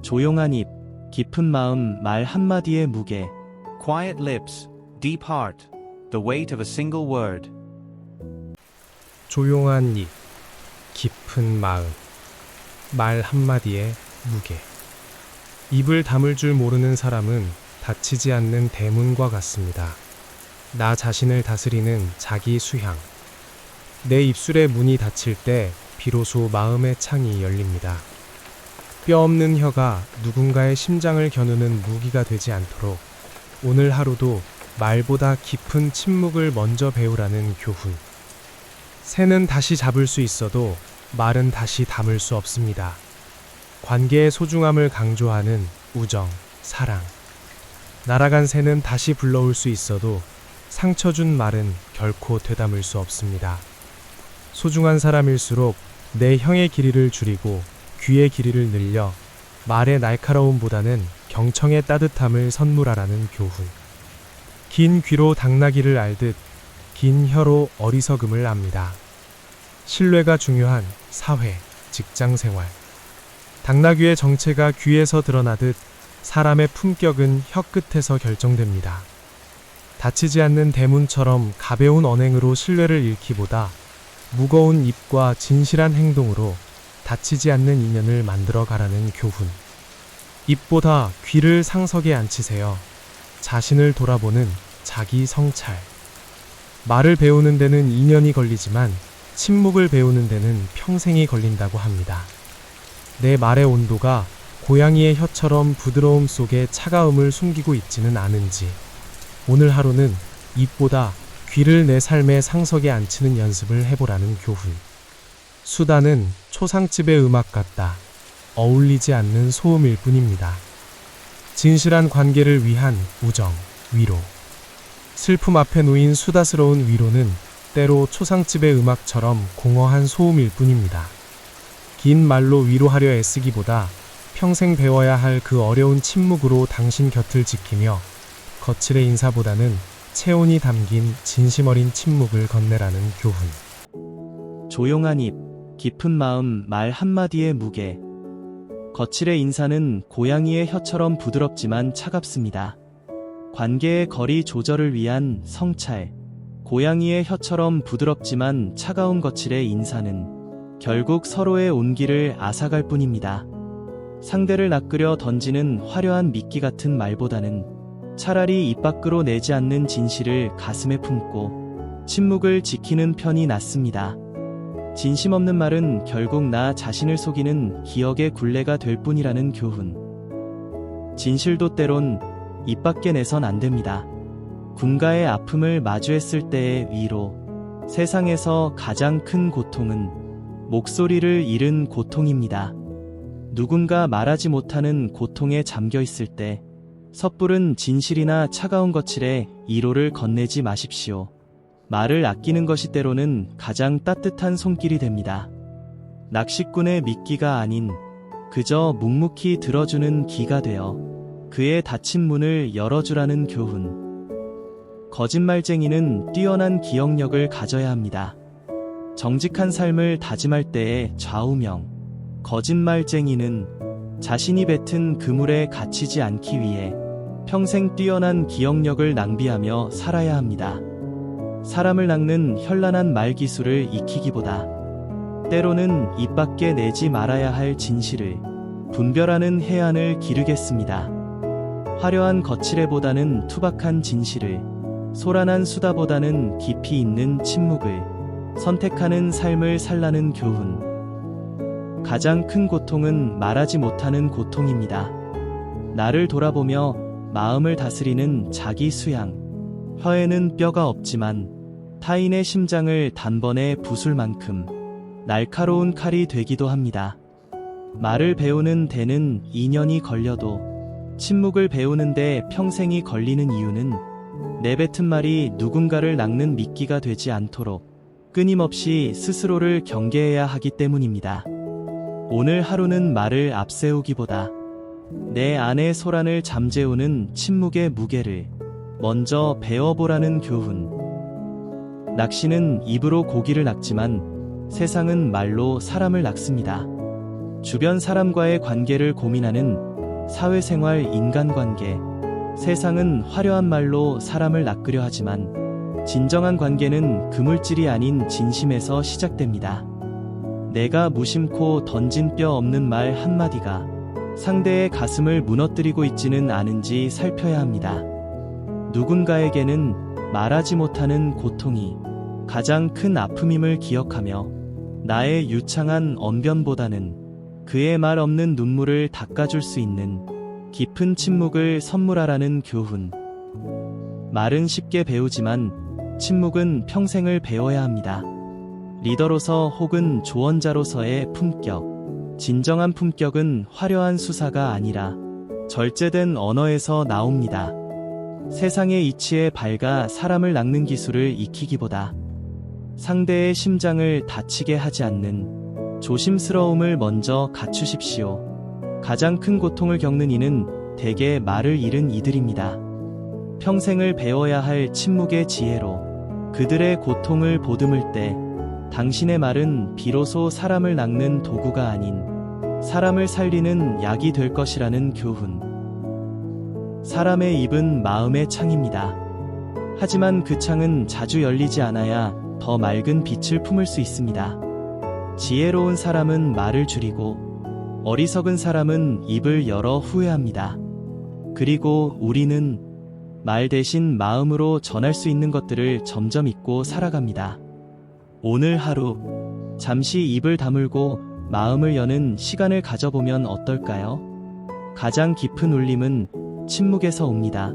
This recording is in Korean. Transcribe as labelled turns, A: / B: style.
A: 조용한 입, 깊은 마음, 말 한마디의 무게.
B: Quiet lips, deep heart, the weight of a single word.
C: 조용한 입, 깊은 마음, 말 한마디의 무게. 입을 다물 줄 모르는 사람은 닫히지 않는 대문과 같습니다. 나 자신을 다스리는 자기 수향. 내 입술의 문이 닫힐 때 비로소 마음의 창이 열립니다. 뼈 없는 혀가 누군가의 심장을 겨누는 무기가 되지 않도록 오늘 하루도 말보다 깊은 침묵을 먼저 배우라는 교훈. 새는 다시 잡을 수 있어도 말은 다시 담을 수 없습니다. 관계의 소중함을 강조하는 우정, 사랑. 날아간 새는 다시 불러올 수 있어도 상처 준 말은 결코 되담을 수 없습니다. 소중한 사람일수록 내 혀의 길이를 줄이고 귀의 길이를 늘려 말의 날카로움보다는 경청의 따뜻함을 선물하라는 교훈. 긴 귀로 당나귀를 알듯 긴 혀로 어리석음을 압니다. 신뢰가 중요한 사회, 직장생활. 당나귀의 정체가 귀에서 드러나듯 사람의 품격은 혀 끝에서 결정됩니다. 닫히지 않는 대문처럼 가벼운 언행으로 신뢰를 잃기보다 무거운 입과 진실한 행동으로 닫히지 않는 인연을 만들어 가라는 교훈. 입보다 귀를 상석에 앉히세요. 자신을 돌아보는 자기 성찰. 말을 배우는 데는 2년이 걸리지만 침묵을 배우는 데는 평생이 걸린다고 합니다. 내 말의 온도가 고양이의 혀처럼 부드러움 속에 차가움을 숨기고 있지는 않은지, 오늘 하루는 입보다 귀를 내 삶의 상석에 앉히는 연습을 해보라는 교훈. 수다는 초상집의 음악 같다. 어울리지 않는 소음일 뿐입니다. 진실한 관계를 위한 우정, 위로. 슬픔 앞에 놓인 수다스러운 위로는 때로 초상집의 음악처럼 공허한 소음일 뿐입니다. 긴 말로 위로하려 애쓰기보다 평생 배워야 할 그 어려운 침묵으로 당신 곁을 지키며 거칠의 인사보다는 체온이 담긴 진심 어린 침묵을 건네라는 교훈.
A: 조용한 입, 깊은 마음, 말 한마디의 무게. 거칠의 인사는 고양이의 혀처럼 부드럽지만 차갑습니다. 관계의 거리 조절을 위한 성찰. 고양이의 혀처럼 부드럽지만 차가운 거칠의 인사는 결국 서로의 온기를 앗아갈 뿐입니다. 상대를 낚으려 던지는 화려한 미끼 같은 말보다는 차라리 입 밖으로 내지 않는 진실을 가슴에 품고 침묵을 지키는 편이 낫습니다. 진심 없는 말은 결국 나 자신을 속이는 기억의 굴레가 될 뿐이라는 교훈. 진실도 때론 입 밖에 내선 안 됩니다. 군가의 아픔을 마주했을 때의 위로. 세상에서 가장 큰 고통은 목소리를 잃은 고통입니다. 누군가 말하지 못하는 고통에 잠겨 있을 때 섣부른 진실이나 차가운 거칠에 위로를 건네지 마십시오. 말을 아끼는 것이 때로는 가장 따뜻한 손길이 됩니다. 낚시꾼의 미끼가 아닌 그저 묵묵히 들어주는 기가 되어 그의 닫힌 문을 열어주라는 교훈. 거짓말쟁이는 뛰어난 기억력을 가져야 합니다. 정직한 삶을 다짐할 때의 좌우명. 거짓말쟁이는 자신이 뱉은 그물에 갇히지 않기 위해 평생 뛰어난 기억력을 낭비하며 살아야 합니다. 사람을 낚는 현란한 말 기술을 익히기보다 때로는 입 밖에 내지 말아야 할 진실을 분별하는 해안을 기르겠습니다. 화려한 거칠애보다는 투박한 진실을, 소란한 수다보다는 깊이 있는 침묵을 선택하는 삶을 살라는 교훈. 가장 큰 고통은 말하지 못하는 고통입니다. 나를 돌아보며 마음을 다스리는 자기 수양. 혀에는 뼈가 없지만 타인의 심장을 단번에 부술 만큼 날카로운 칼이 되기도 합니다. 말을 배우는 데는 2년이 걸려도 침묵을 배우는데 평생이 걸리는 이유는 내뱉은 말이 누군가를 낚는 미끼가 되지 않도록 끊임없이 스스로를 경계해야 하기 때문입니다. 오늘 하루는 말을 앞세우기보다 내 안의 소란을 잠재우는 침묵의 무게를 먼저 배워보라는 교훈. 낚시는 입으로 고기를 낚지만 세상은 말로 사람을 낚습니다. 주변 사람과의 관계를 고민하는 사회생활, 인간관계. 세상은 화려한 말로 사람을 낚으려 하지만 진정한 관계는 그 물질이 아닌 진심에서 시작됩니다. 내가 무심코 던진 뼈 없는 말 한마디가 상대의 가슴을 무너뜨리고 있지는 않은지 살펴야 합니다. 누군가에게는 말하지 못하는 고통이 가장 큰 아픔임을 기억하며 나의 유창한 언변보다는 그의 말 없는 눈물을 닦아줄 수 있는 깊은 침묵을 선물하라는 교훈. 말은 쉽게 배우지만 침묵은 평생을 배워야 합니다. 리더로서 혹은 조언자로서의 품격. 진정한 품격은 화려한 수사가 아니라 절제된 언어에서 나옵니다. 세상의 이치에 밝아 사람을 낚는 기술을 익히기보다 상대의 심장을 다치게 하지 않는 조심스러움을 먼저 갖추십시오. 가장 큰 고통을 겪는 이는 대개 말을 잃은 이들입니다. 평생을 배워야 할 침묵의 지혜로 그들의 고통을 보듬을 때 당신의 말은 비로소 사람을 낚는 도구가 아닌 사람을 살리는 약이 될 것이라는 교훈. 사람의 입은 마음의 창입니다. 하지만 그 창은 자주 열리지 않아야 더 맑은 빛을 품을 수 있습니다. 지혜로운 사람은 말을 줄이고 어리석은 사람은 입을 열어 후회합니다. 그리고 우리는 말 대신 마음으로 전할 수 있는 것들을 점점 잊고 살아갑니다. 오늘 하루 잠시 입을 다물고 마음을 여는 시간을 가져보면 어떨까요? 가장 깊은 울림은 침묵에서 옵니다.